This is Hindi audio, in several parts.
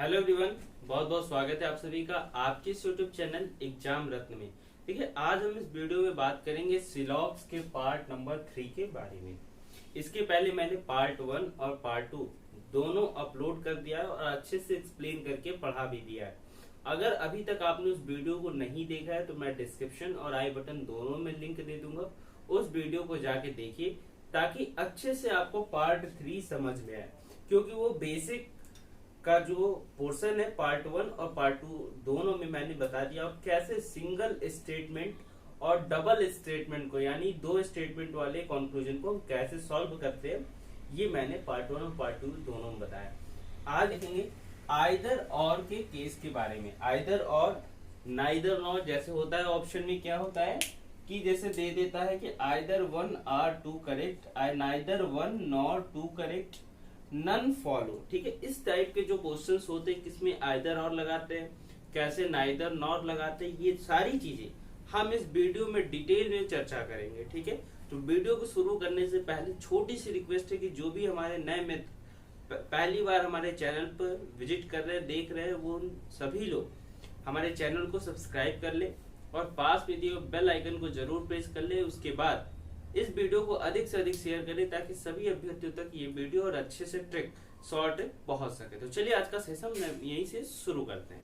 हेलो एवरीवन, बहुत बहुत स्वागत है आप सभी का आपके इस यूट्यूब चैनल एग्जाम रत्न में। देखिए, आज हम इस वीडियो में बात करेंगे सिलॉक्स के पार्ट नंबर 3 के बारे में। इसके पहले मैंने पार्ट 1 और पार्ट 2 दोनों अपलोड कर दिया है और अच्छे से एक्सप्लेन करके पढ़ा भी दिया है। अगर अभी तक आपने उस वीडियो को नहीं देखा है तो मैं डिस्क्रिप्शन और आई बटन दोनों में लिंक दे दूंगा, उस वीडियो को जाके देखिए ताकि अच्छे से आपको पार्ट 3 समझ में आए, क्योंकि वो बेसिक का जो पोर्शन है पार्ट 1 और पार्ट 2 दोनों में मैंने बता दिया और कैसे सिंगल स्टेटमेंट और डबल स्टेटमेंट को यानी दो स्टेटमेंट वाले कंक्लूजन को हम कैसे सॉल्व करते हैं, ये मैंने पार्ट 1 और पार्ट 2 दोनों में बताया। आज देखेंगे आइदर और के केस के बारे में। आइदर और नाइदर नॉर जैसे होता है ऑप्शन में क्या होता है कि जैसे दे देता है कि either 1 or 2 correct, neither 1 nor 2 correct, none follow. ठीक है, इस टाइप के जो क्वेश्चंस होते हैं किसमें आइदर और लगाते हैं, कैसे नाइदर नॉर लगाते हैं, ये सारी चीजें हम इस वीडियो में डिटेल में चर्चा करेंगे। ठीक है, तो वीडियो को शुरू करने से पहले छोटी सी रिक्वेस्ट है कि जो भी हमारे नए मित्र पहली बार हमारे चैनल पर विजिट कर रहे हैं, देख रहे हैं, वो सभी लोग हमारे चैनल को सब्सक्राइब कर ले और पास में दिए बेल आइकन को जरूर प्रेस कर ले। उसके बाद इस वीडियो को अधिक से अधिक शेयर करें ताकि सभी अभ्यर्थियों तक ये वीडियो और अच्छे से ट्रिक शॉर्ट पहुंच सके। तो चलिए आज का सेशन यहीं से शुरू करते हैं।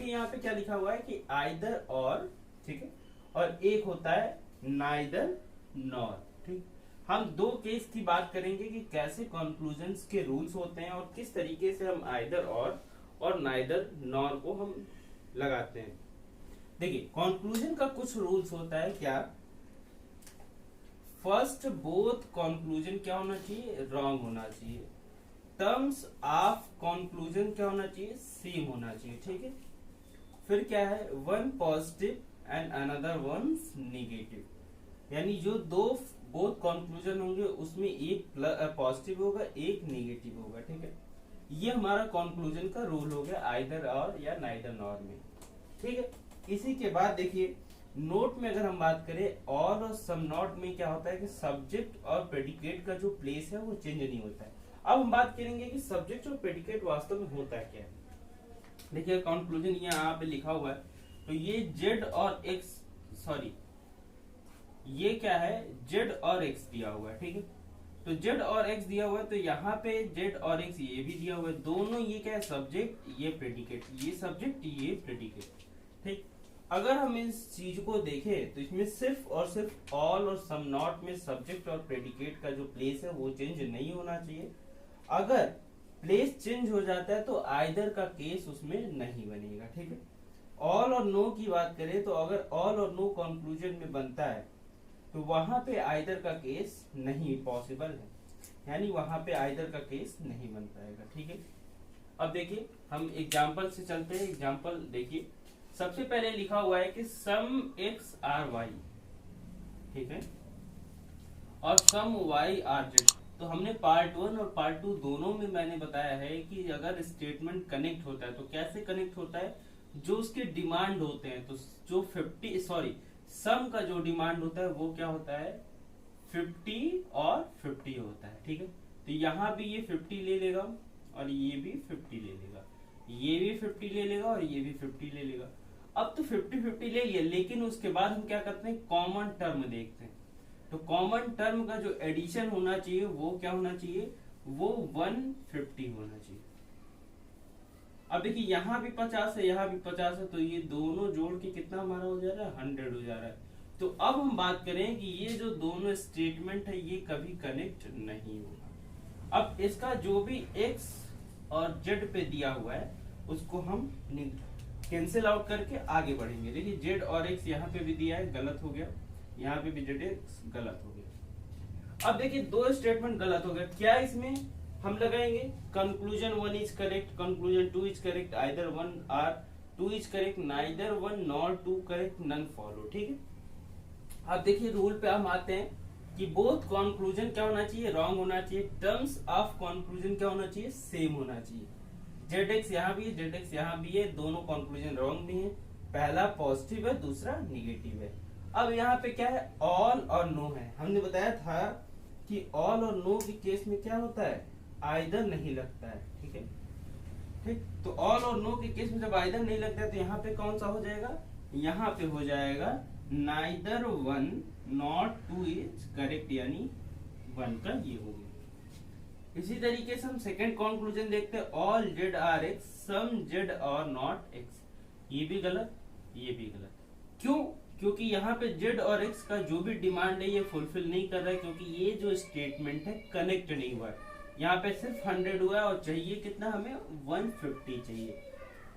यहाँ पे क्या लिखा हुआ है कि आइदर और, ठीक है, और एक होता है नाइदर नॉर। ठीक, हम दो केस की बात करेंगे कि कैसे कंक्लूजन्स के रूल्स होते हैं और किस तरीके से हम आइदर और नाइदर नॉर को हम लगाते हैं। देखिए, कंक्लूजन का कुछ रूल्स होता है क्या। फर्स्ट, बोथ कंक्लूजन क्या होना चाहिए, रॉन्ग होना चाहिए। टर्म्स ऑफ कंक्लूजन क्या होना चाहिए, सेम होना चाहिए। ठीक है, फिर क्या है, one positive and another one negative, यानी जो दो बोथ कंक्लूजन होंगे उसमें एक पॉजिटिव होगा एक नेगेटिव होगा। ठीक है, ये हमारा कंक्लूजन का रूल हो गया आइदर और या नाइदर नॉर में। ठीक है, इसी के बाद देखिए नोट में अगर हम बात करें और सम नॉट में क्या होता है कि सब्जेक्ट और प्रेडिकेट का जो प्लेस है वो चेंज नहीं होता है। अब हम बात करेंगे कि सब्जेक्ट और प्रेडिकेट वास्तव में होता क्या है। देखिए, कंक्लूजन यहाँ पे लिखा हुआ है, तो ये जेड और एक्स, सॉरी ये क्या है, जेड और एक्स दिया हुआ है। ठीक है, तो जेड और एक्स दिया हुआ है, तो यहाँ पे जेड और एक्स ये भी दिया हुआ है, दोनों ये क्या है, सब्जेक्ट ये प्रेडिकेट, ये सब्जेक्ट ये प्रेडिकेट। ठीक, अगर हम इस चीज को देखें तो इसमें सिर्फ और सिर्फ ऑल और सम नॉट में सब्जेक्ट और प्रेडिकेट का जो प्लेस है वो चेंज नहीं होना चाहिए। अगर प्लेस चेंज हो जाता है तो आइदर का केस उसमें नहीं बनेगा। ठीक है, ऑल और नो की बात करें तो अगर ऑल और नो कंक्लूजन में बनता है तो वहां पे आइदर का केस नहीं पॉसिबल है, यानी वहां पे आइदर का केस नहीं बन पाएगा। ठीक है, अब देखिए हम एग्जांपल से चलते हैं। एग्जांपल देखिए, सबसे पहले लिखा हुआ है कि सम एक्स आर वाई, ठीक है, और सम वाई आर जेड। तो हमने पार्ट 1 और पार्ट 2 दोनों में मैंने बताया है कि अगर स्टेटमेंट कनेक्ट होता है तो कैसे कनेक्ट होता है, जो उसके डिमांड होते हैं, तो जो सम का जो डिमांड होता है वो क्या होता है, 50 और 50 होता है। ठीक है, तो यहाँ भी ये 50 ले लेगा और ये भी 50 ले लेगा, ये भी 50 ले लेगा और ये भी 50 ले लेगा। अब तो 50-50 ले लिया, लेकिन उसके बाद हम क्या करते हैं, कॉमन टर्म देखते हैं। तो कॉमन टर्म का जो एडिशन होना चाहिए वो क्या होना चाहिए, वो 150 होना चाहिए। अब देखिए यहाँ भी 50 है, यहाँ भी 50 है, तो ये दोनों जोड़ के कितना हमारा हो जा रहा है, 100 हो जा रहा है। तो अब हम बात करें कि ये जो दोनों स्टेटमेंट है ये कभी कनेक्ट नहीं होगा। अब इसका जो भी x और z पे दिया हुआ है उसको हम कैंसिल आउट करके आगे बढ़ेंगे। देखिए z और x यहाँ पे भी दिया है, गलत हो गया, यहाँ पे भी z गलत हो गया। अब देखिए दो स्टेटमेंट गलत हो गया, क्या इसमें हम लगाएंगे, conclusion 1 is correct, conclusion 2 is correct, either 1 or 2 is correct, neither 1 nor 2 correct, none follow. ठीक है, अब देखिए रूल पे हम आते हैं कि बोथ कंक्लूजन क्या होना चाहिए, रॉन्ग होना चाहिए। टर्म्स ऑफ कंक्लूजन क्या होना चाहिए, सेम होना चाहिए। जेड एक्स यहाँ भी है, जेड एक्स यहाँ भी है, दोनों कंक्लूजन रॉन्ग भी है। पहला पॉजिटिव है, दूसरा निगेटिव है। अब यहाँ पे क्या है, ऑल और नो है। हमने बताया था कि ऑल और नो के केस में क्या होता है, आइदर नहीं लगता है। ठीक है, ठीक। तो ऑल और नो के केस में जब आइदर नहीं लगता है तो यहाँ पे कौन सा हो जाएगा, यहाँ पे हो जाएगा neither one not to is correct, यानी वन का ये हो गया। इसी तरीके से हम सेकंड कंक्लूजन देखते हैं, all Z are X some Z और नॉट एक्स। ये भी गलत, ये भी गलत। क्यों? क्योंकि यहाँ पे जेड और एक्स का जो भी डिमांड है ये फुलफिल नहीं कर रहा है, क्योंकि ये जो स्टेटमेंट है कनेक्ट नहीं हुआ है। यहाँ पे सिर्फ 100 हुआ है और चाहिए कितना, हमें 150 चाहिए।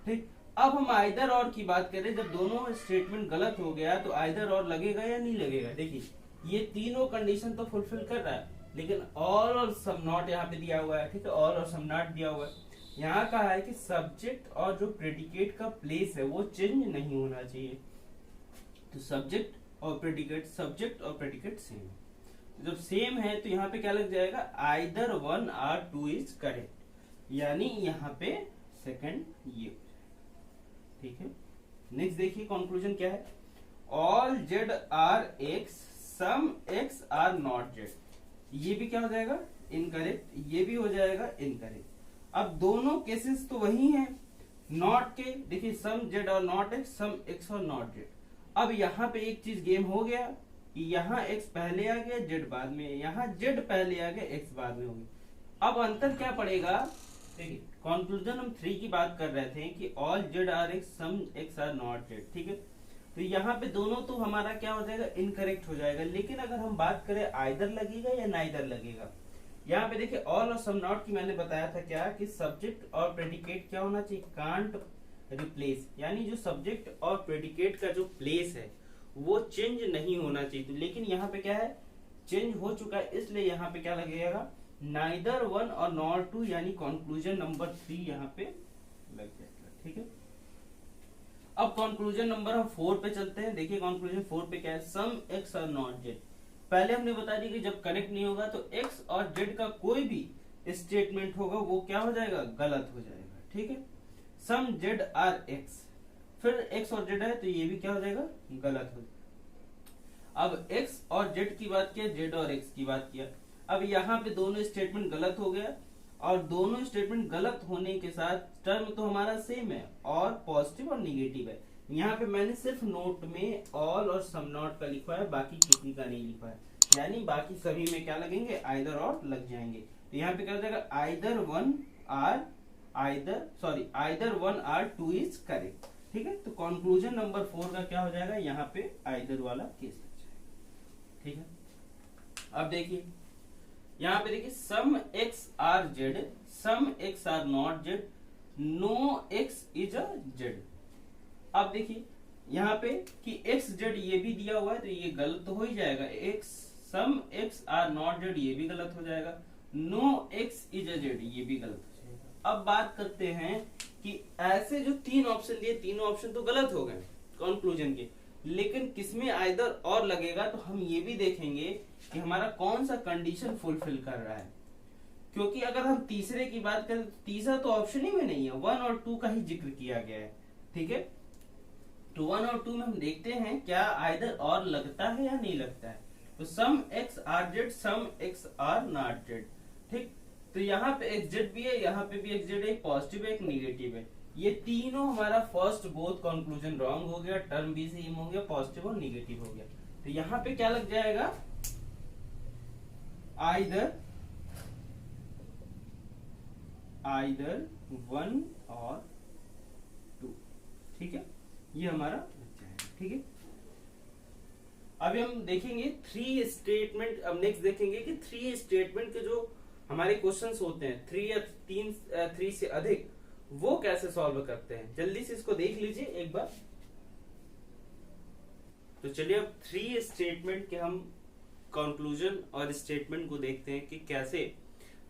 ठीक। अब हम आइदर और की बात करें, जब दोनों स्टेटमेंट गलत हो गया तो आइदर और लगेगा या नहीं लगेगा। देखिए ये तीनों कंडीशन तो फुलफिल कर रहा है, लेकिन ऑल और सम नॉट यहाँ पे दिया हुआ है। ठीक है, ऑल और सम नॉट दिया हुआ है। यहाँ कहा है कि सब्जेक्ट और जो प्रेडिकेट का प्लेस है वो चेंज नहीं होना चाहिए। तो सब्जेक्ट और प्रेडिकेट सेम। जब सेम है तो यहाँ पे क्या लग जाएगा, either one or two is correct, यानी यहाँ पे सेकंड ये। ठीक है, नेक्स्ट देखिए कंक्लूजन क्या है, all Z are X some X are not Z. ये भी क्या हो जाएगा, इनकरेक्ट। ये भी हो जाएगा इनकरेक्ट। अब दोनों केसेस तो वही हैं नॉट के। देखिए सम जेड और नॉट एक्स, सम एक्स और नॉट जेड। अब यहाँ पे एक चीज गेम हो गया कि यहाँ एक्स पहले आ गया, जेड बाद में, यहाँ जेड पहले आ गया, एक्स बाद में हो गया। अब अंतर क्या पड़ेगा, देखिए कंक्लूजन हम 3 की बात कर रहे थे कि all Z are X some X are not Z. ठीक है, तो यहाँ पे दोनों तो हमारा क्या हो जाएगा, इनकरेक्ट हो जाएगा। लेकिन अगर हम बात करें आइदर लगेगा या नाइदर लगेगा, यहाँ पे देखिए ऑल और सम नॉट की मैंने बताया था क्या कि सब्जेक्ट और प्रेडिकेट क्या होना चाहिए, कांट रिप्लेस, यानी जो सब्जेक्ट और प्रेडिकेट का जो प्लेस है वो चेंज नहीं होना चाहिए। तो लेकिन यहाँ पे क्या है, चेंज हो चुका है, इसलिए यहाँ पे क्या लगेगा, नाइदर वन और नॉट टू, यानी कंक्लूजन नंबर 3 यहाँ पे लग जाएगा। ठीक है, अब कंक्लूजन नंबर हम 4 पे चलते हैं। देखिए कंक्लूजन 4 पे क्या है, सम एक्स और नॉट जेड। पहले हमने बता दी कि जब कनेक्ट नहीं होगा तो एक्स और जेड का कोई भी स्टेटमेंट होगा वो क्या हो जाएगा, गलत हो जाएगा। ठीक है, सम जेड आर एक्स, फिर एक्स और जेड है तो ये भी क्या हो जाएगा, गलत हो जाएगा। अब एक्स और जेड की बात किया, जेड और एक्स की बात किया। अब यहाँ पे दोनों स्टेटमेंट गलत हो गया, और दोनों स्टेटमेंट गलत होने के साथ टर्म तो हमारा सेम है और पॉजिटिव और निगेटिव है। यहाँ पे मैंने सिर्फ नोट में ऑल और सम नॉट का लिखा है, बाकी किसी का नहीं लिखा है, यानी बाकी सभी में क्या लगेंगे, आइदर और लग जाएंगे। तो यहाँ पे क्या हो जाएगा, either one or two is correct. ठीक है, तो कंक्लूजन नंबर 4 का क्या हो जाएगा, यहाँ पे आइदर वाला केस लग जाएगा। ठीक है, अब देखिए यहाँ पे देखिए some X are Z, some X are not Z, no X is a Z. अब देखिए यहाँ पे कि एक्स जेड ये भी दिया हुआ है तो ये गलत तो हो ही जाएगा, X some X are not Z ये भी गलत हो जाएगा, no X is a Z ये भी गलत हो जाएगा। अब बात करते हैं कि ऐसे जो 3 ऑप्शन दिए, तीनों ऑप्शन तो गलत हो गए कंक्लूजन के, लेकिन किसमें आइदर और लगेगा तो हम ये भी देखेंगे कि हमारा कौन सा कंडीशन फुलफिल कर रहा है। क्योंकि अगर हम तीसरे की बात करें तो तीसरा तो ऑप्शन ही में नहीं है, 1 और 2 का ही जिक्र किया गया है। ठीक है, तो 1 और 2 में हम देखते हैं क्या आइदर और लगता है या नहीं लगता है। तो some X are Z, some X are not Z. ठीक, तो यहाँ पे एक्स जेड भी है, यहाँ पे भी एक्स जेड है, एक पॉजिटिव है एक निगेटिव है। ये तीनों हमारा फर्स्ट बोथ कंक्लूजन रॉन्ग हो गया, टर्म भी सेम हो गया, पॉजिटिव और निगेटिव हो गया। तो यहाँ पे क्या लग जाएगा, आइदर 1 और 2। ठीक है, ये हमारा लग जाएगा। ठीक है, अभी हम देखेंगे 3 स्टेटमेंट। अब नेक्स्ट देखेंगे कि 3 स्टेटमेंट के जो हमारे क्वेश्चंस होते हैं 3 या 3 से अधिक, वो कैसे सॉल्व करते हैं। जल्दी से इसको देख लीजिए एक बार। तो चलिए अब 3 स्टेटमेंट के हम कंक्लूजन और स्टेटमेंट को देखते हैं कि कैसे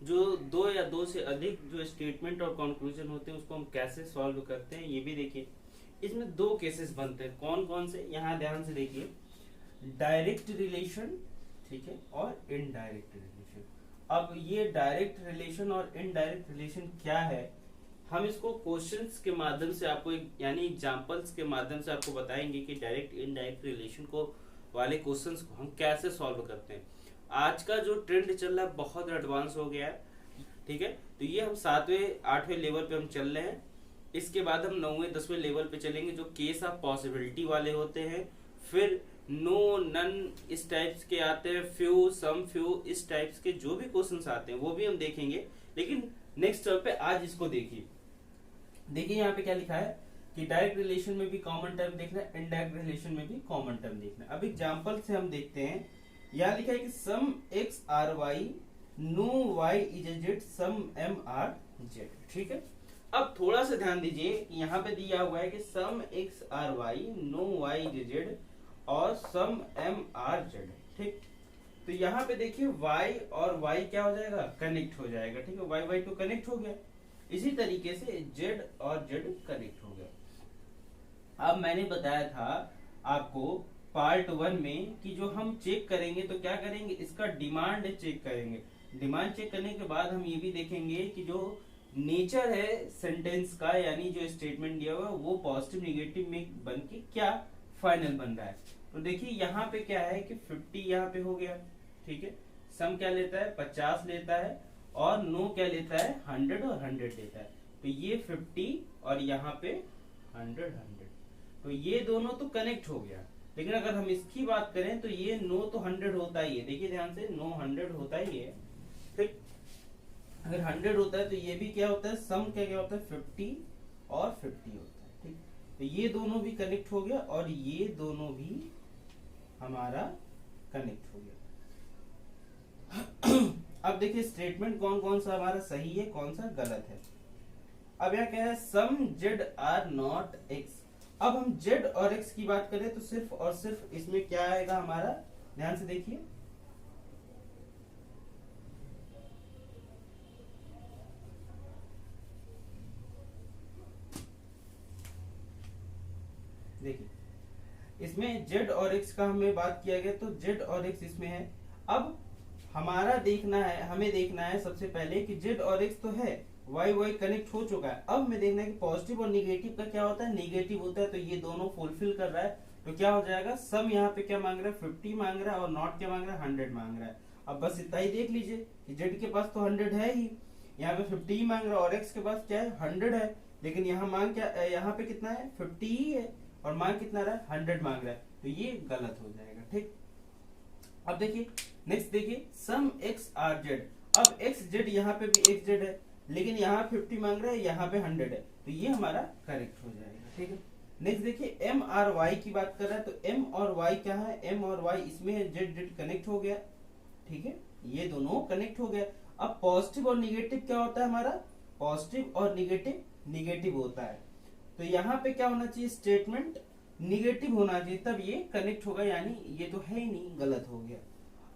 जो 2 या 2 से अधिक जो स्टेटमेंट और कंक्लूजन होते हैं उसको हम कैसे सॉल्व करते हैं। ये भी देखिए, इसमें 2 केसेस बनते हैं। कौन कौन से, यहाँ ध्यान से देखिए। डायरेक्ट रिलेशन, ठीक है, और इनडायरेक्ट रिलेशन। अब ये डायरेक्ट रिलेशन और इनडायरेक्ट रिलेशन क्या है, हम इसको क्वेश्चंस के माध्यम से आपको यानी एग्जांपल्स के माध्यम से आपको बताएंगे कि डायरेक्ट इनडायरेक्ट रिलेशन को वाले क्वेश्चंस को हम कैसे सॉल्व करते हैं। आज का जो ट्रेंड चल रहा है बहुत एडवांस हो गया है, ठीक है, तो ये हम 7वें 8वें लेवल पे हम चल रहे हैं। इसके बाद हम 9वें 10वें लेवल पे चलेंगे जो केस ऑफ पॉसिबिलिटी वाले होते हैं, फिर नो नन इस टाइप्स के आते हैं, फ्यू सम फ्यू इस टाइप्स के जो भी क्वेश्चंस आते हैं वो भी हम देखेंगे। लेकिन नेक्स्ट टर्म पे आज इसको देखिए यहाँ पे क्या लिखा है कि डायरेक्ट रिलेशन में भी कॉमन टर्म देखना है, इनडायरेक्ट रिलेशन में भी कॉमन टर्म देखना है। अब एग्जांपल से हम देखते हैं, यहाँ लिखा है कि some X are Y no Y is a Z some M are Z, ठीक है। अब थोड़ा सा ध्यान दीजिए, यहाँ पे दिया हुआ है कि some X are Y no Y is a Z और सम एम आर जेड, ठीक। तो यहाँ पे देखिए y और y क्या हो जाएगा, कनेक्ट हो जाएगा, ठीक है, y y तो कनेक्ट हो गया। इसी तरीके से z और z कनेक्ट हो गया। अब मैंने बताया था आपको पार्ट 1 में कि जो हम चेक करेंगे तो क्या करेंगे, इसका डिमांड चेक करेंगे। डिमांड चेक करने के बाद हम ये भी देखेंगे कि जो नेचर है सेंटेंस का, यानी जो स्टेटमेंट दिया हुआ है वो पॉजिटिव निगेटिव में बन के क्या फाइनल बन रहा है। तो देखिए यहाँ पे क्या है कि 50 यहाँ पे हो गया, ठीक है, सम क्या लेता है 50 लेता है और नो क्या लेता है 100 और 100 लेता है। तो ये 50 और यहाँ पे 100 100, तो ये दोनों तो कनेक्ट हो गया। लेकिन अगर हम इसकी बात करें तो ये नो तो 100 होता ही है, देखिए ध्यान से, नो 100 होता ही है, ठीक। अगर 100 होता है तो ये भी क्या होता है, सम क्या होता है 50 और 50 होता है, ठीक। तो ये दोनों भी कनेक्ट हो गया और ये दोनों भी हमारा कनेक्ट हो गया। अब देखिए स्टेटमेंट कौन कौन सा हमारा सही है, कौन सा गलत है। अब यहाँ क्या है, सम जेड आर नॉट एक्स। अब हम जेड और एक्स की बात करें तो सिर्फ और सिर्फ इसमें क्या आएगा हमारा, ध्यान से देखिए, देखिए इसमें जेड और एक्स का हमें बात किया गया तो जेड और एक्स इसमें है। अब हमारा देखना है, हमें देखना है सबसे पहले कि जेड और एक्स तो है, वाई वाई कनेक्ट हो चुका है। अब हमें देखना है कि पॉजिटिव और निगेटिव का क्या होता है, निगेटिव होता है, तो ये दोनों फुलफिल कर रहा है। तो क्या हो जाएगा, सम यहाँ पे क्या मांग रहा है 50 मांग रहा है और नॉट क्या मांग रहा है 100 मांग रहा है। अब बस इतना ही देख लीजिए कि जेड के पास तो 100 है ही, यहाँ पे 50 ही मांग रहा है और एक्स के पास क्या है 100 है, लेकिन यहाँ मांग क्या, यहाँ पे कितना है 50 ही है और मांग कितना रहा है 100 मांग रहा है, तो ये गलत हो जाएगा, ठीक। अब देखिए नेक्स्ट देखिए सम एक्स आर जेड। अब एक्स जेड यहाँ पे भी एक्स जेड है, लेकिन यहाँ 50 मांग रहा है, यहाँ पे 100 है, तो ये हमारा करेक्ट हो जाएगा, ठीक है। नेक्स्ट देखिए एम आर वाई की बात कर रहा है, तो एम और वाई क्या है, एम और वाई इसमें है, जेड जेड कनेक्ट हो गया, ठीक है, ये दोनों कनेक्ट हो गया। अब पॉजिटिव और निगेटिव क्या होता है हमारा, पॉजिटिव और निगेटिव निगेटिव होता है, तो यहाँ पे क्या होना चाहिए, स्टेटमेंट निगेटिव होना चाहिए, तब ये कनेक्ट होगा, यानी ये तो है ही नहीं, गलत हो गया।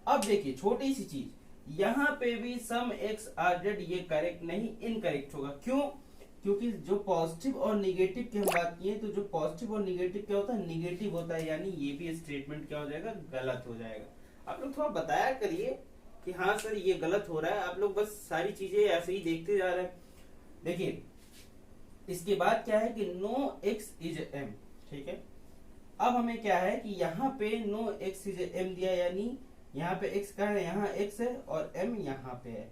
अब देखिए छोटी सी चीज, यहाँ पे भी सम एक्स आर जेड ये करेक्ट नहीं, इनकरेक्ट होगा। क्यों, क्योंकि जो पॉजिटिव और निगेटिव की हम बात किए, तो जो पॉजिटिव और निगेटिव क्या होता है, निगेटिव होता है, यानी ये भी स्टेटमेंट क्या हो जाएगा, गलत हो जाएगा। आप लोग थोड़ा बताया करिए कि हाँ सर ये गलत हो रहा है, आप लोग बस सारी चीजें ऐसे ही देखते जा रहे हैं। देखिए इसके बाद क्या है कि नो एक्स इज एम, ठीक है। अब हमें क्या है कि यहाँ पे नो एक्स इज एम दिया, यानी यहाँ पे x का है, यहाँ x है और m यहाँ पे है,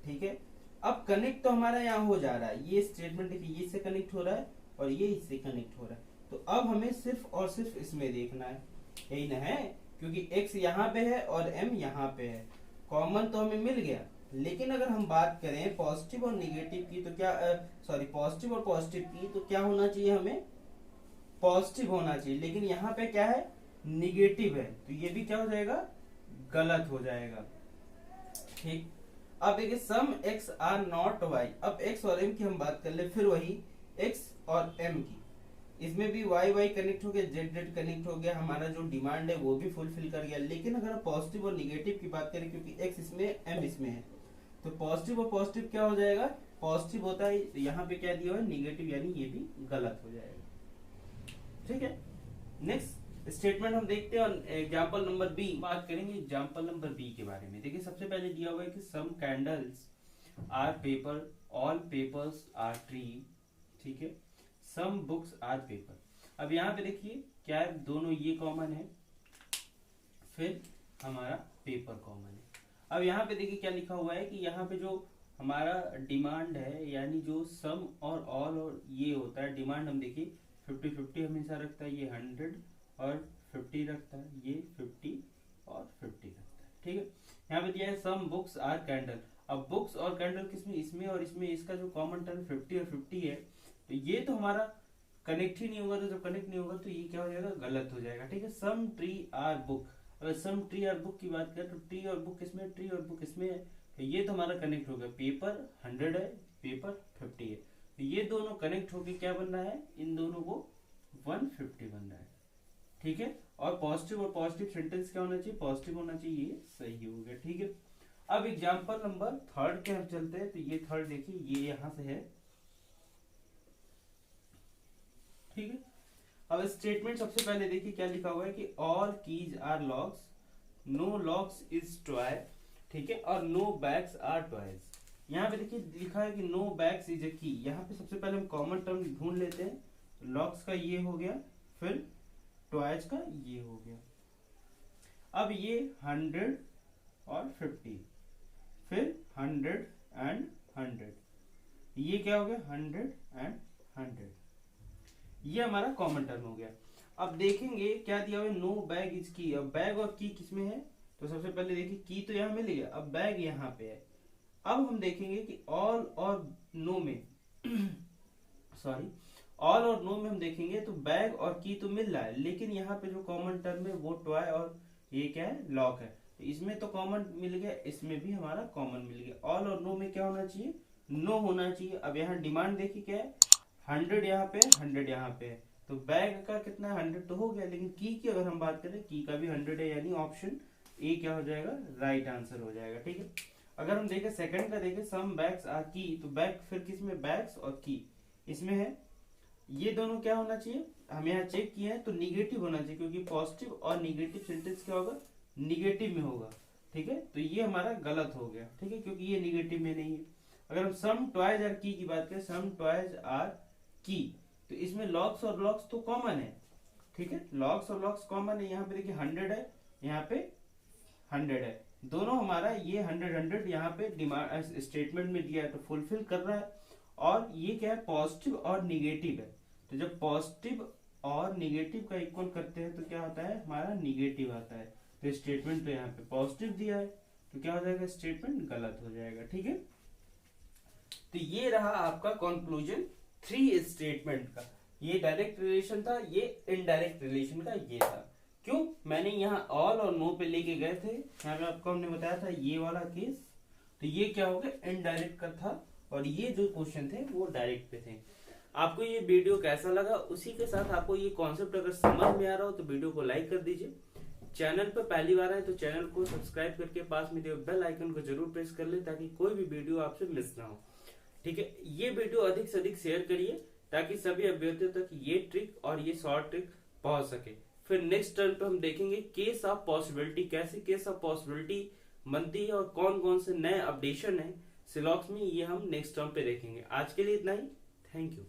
ठीक है। अब कनेक्ट तो हमारा यहाँ हो जा रहा है, ये स्टेटमेंट देखिए ये इससे कनेक्ट हो रहा है और ये इससे कनेक्ट हो रहा है, तो अब हमें सिर्फ और सिर्फ इसमें देखना है, यही ना है, क्योंकि x यहाँ पे है और m यहाँ पे है, कॉमन तो हमें मिल गया। लेकिन अगर हम बात करें पॉजिटिव और निगेटिव की, तो क्या सॉरी पॉजिटिव और पॉजिटिव की, तो क्या होना चाहिए, हमें पॉजिटिव होना चाहिए, लेकिन यहाँ पे क्या है निगेटिव है, तो ये भी क्या हो जाएगा, गलत हो जाएगा, ठीक। अब देखिए some X are not Y. अब एक्स और एम की हम बात कर ले, फिर वही एक्स और एम की, इसमें भी वाई वाई कनेक्ट हो गया, जेड जेड कनेक्ट हो गया, हमारा जो डिमांड है वो भी फुलफिल कर गया। लेकिन अगर पॉजिटिव और निगेटिव की बात करें, क्योंकि एक्स इसमें एम इसमें है, तो पॉजिटिव और पॉजिटिव क्या हो जाएगा, पॉजिटिव होता है, तो यहाँ पे क्या दिया हुआ है निगेटिव, यानी ये भी गलत हो जाएगा, ठीक है। नेक्स्ट स्टेटमेंट हम देखते हैं एग्जाम्पल नंबर बी। बात करेंगे एग्जाम्पल नंबर बी के बारे में। देखिए सबसे पहले दिया हुआ है कि some candles are paper, all papers are tree, ठीक है, सम बुक्स आर पेपर। अब यहाँ पे देखिए क्या है, दोनों ये कॉमन है, फिर हमारा पेपर कॉमन है। अब यहाँ पे देखिए क्या लिखा हुआ है कि यहाँ पे जो हमारा डिमांड है, यानी जो सम और ऑल और ये होता है डिमांड, हम देखिए 50-50 हमेशा रखता है, ये 100 और 50 रखता है, ये 50 और 50 रखता है, ठीक है। यहाँ पे दिया है सम बुक्स आर कैंडल। अब बुक्स और कैंडल किसमें, इसमें और इसमें, इसका जो कॉमन टर्म 50 और 50 है, तो ये तो हमारा कनेक्ट ही नहीं होगा। तो जब कनेक्ट नहीं होगा तो ये क्या हो जाएगा, गलत हो जाएगा, ठीक है। सम ट्री आर बुक, अगर सम ट्री और बुक की बात करें तो ट्री और बुक इसमें, ट्री और बुक इसमें है, तो ये तो हमारा कनेक्ट हो गया। पेपर 100 है, पेपर 50 है, तो ये दोनों कनेक्ट होके क्या बन रहा है, इन दोनों को 150 बन रहा है, ठीक है। और पॉजिटिव सेंटेंस क्या होना चाहिए, पॉजिटिव होना चाहिए, ये सही हो गया, ठीक है। अब एग्जाम्पल नंबर थर्ड के हम चलते हैं। तो ये थर्ड देखिए, ये यहां से है, ठीक है। अब स्टेटमेंट सबसे पहले देखिए क्या लिखा हुआ है कि all keys are locks, no locks is toy, ठीक है, और नो बैग्स आर टॉयज। यहाँ पे देखिए लिखा है कि नो बैग्स इज ए की। यहाँ पे सबसे पहले हम कॉमन टर्म ढूंढ लेते हैं। लॉक्स का ये हो गया, फिर टॉयज का ये हो गया। अब ये 100 और 50, फिर 100 एंड 100, ये क्या हो गया, 100 एंड 100, ये हमारा कॉमन टर्म हो गया। अब देखेंगे क्या दिया हुआ है, नो बैग इज की। अब बैग और की किसमें है, तो सबसे पहले देखिए की तो यहाँ मिल गया, अब बैग यहाँ पे है। अब हम देखेंगे कि ऑल और नो में सॉरी, ऑल और नो में हम देखेंगे तो बैग और की तो मिल रहा है, लेकिन यहाँ पे जो कॉमन टर्म है वो टॉय और ये क्या है, लॉक है। तो इसमें तो कॉमन मिल गया, इसमें भी हमारा कॉमन मिल गया। ऑल और नो में क्या होना चाहिए, नो होना चाहिए। अब यहाँ डिमांड देखिए क्या है, 100 यहाँ पे, 100 यहाँ पे है, तो बैग का कितना 100 तो हो गया, लेकिन की अगर हम बात करें, की का भी 100 है, यानी ऑप्शन ए क्या हो जाएगा, राइट आंसर हो जाएगा, ठीक है। अगर हम देखें सेकंड का, देखें सम बैग्स आर की, तो बैग फिर किसमें, बैग्स और की इसमें है, ये दोनों क्या होना चाहिए, हम यहाँ चेक किए हैं तो निगेटिव होना चाहिए, क्योंकि पॉजिटिव और निगेटिव सेंटेंस क्या होगा, निगेटिव में होगा, ठीक है। तो ये हमारा गलत हो गया, ठीक है, क्योंकि ये निगेटिव में नहीं है। अगर हम सम टॉयज आर की बात करें, सम टॉयज आर की, तो इसमें लॉक्स और लॉक्स तो कॉमन है, ठीक है, लॉक्स और लॉक्स कॉमन है। यहाँ पे देखिए 100 है, यहाँ पे 100 है, दोनों हमारा ये 100 यहाँ पे डिमांड स्टेटमेंट में दिया है तो फुलफिल कर रहा है। और ये क्या है, पॉजिटिव और निगेटिव है, तो जब पॉजिटिव और निगेटिव का इक्वल करते हैं तो क्या होता है, हमारा निगेटिव आता है। तो स्टेटमेंट तो यहाँ पे पॉजिटिव दिया है, तो क्या हो जाएगा, स्टेटमेंट गलत हो जाएगा, ठीक है। तो ये रहा आपका कंक्लूजन 3 स्टेटमेंट का। ये डायरेक्ट रिलेशन था, ये इनडायरेक्ट रिलेशन का ये था। क्यों, मैंने यहाँ ऑल और नो पे लेके गए थे, यहाँ पे आपको हमने बताया था ये वाला केस, तो ये क्या हो गया, इनडायरेक्ट का था, और ये जो क्वेश्चन थे वो डायरेक्ट पे थे। आपको ये वीडियो कैसा लगा, उसी के साथ आपको ये कॉन्सेप्ट अगर समझ में आ रहा हो तो वीडियो को लाइक कर दीजिए। चैनल पर पहली बार आए तो चैनल को सब्सक्राइब करके पास में दिए बेल आइकन को जरूर प्रेस कर ले, ताकि कोई भी वीडियो आपसे मिस ना हो, ठीक है। ये वीडियो अधिक से अधिक शेयर करिए, ताकि सभी अभ्यर्थियों तक ये ट्रिक और ये शॉर्ट ट्रिक पहुंच सके। फिर नेक्स्ट टर्न पे हम देखेंगे केस ऑफ पॉसिबिलिटी, कैसे केस ऑफ पॉसिबिलिटी बनती है और कौन कौन से नए अपडेशन है सिलॉक्स में, ये हम नेक्स्ट टर्म पे देखेंगे। आज के लिए इतना ही, थैंक यू।